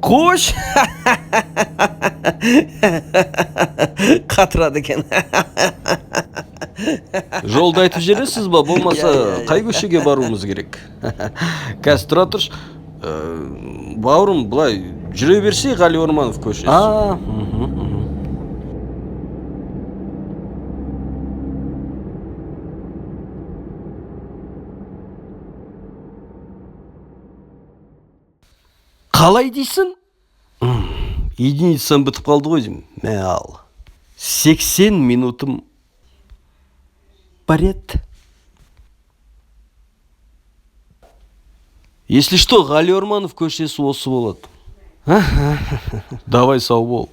Қош. Қатырады екен. Жолды айтып жібересіз ба, болмаса қай көшеге баруымыз керек? Қазір тұра тұршы. Бауырым, былай жүре берсе Ғали Орманов көшесі. Қалай дейсің? Единицам бітіп қалды ғой деймін. Мә ал. 80 минутым барет. Если что, Ғали Орманов көшесі осы болады. Давай, сау бол.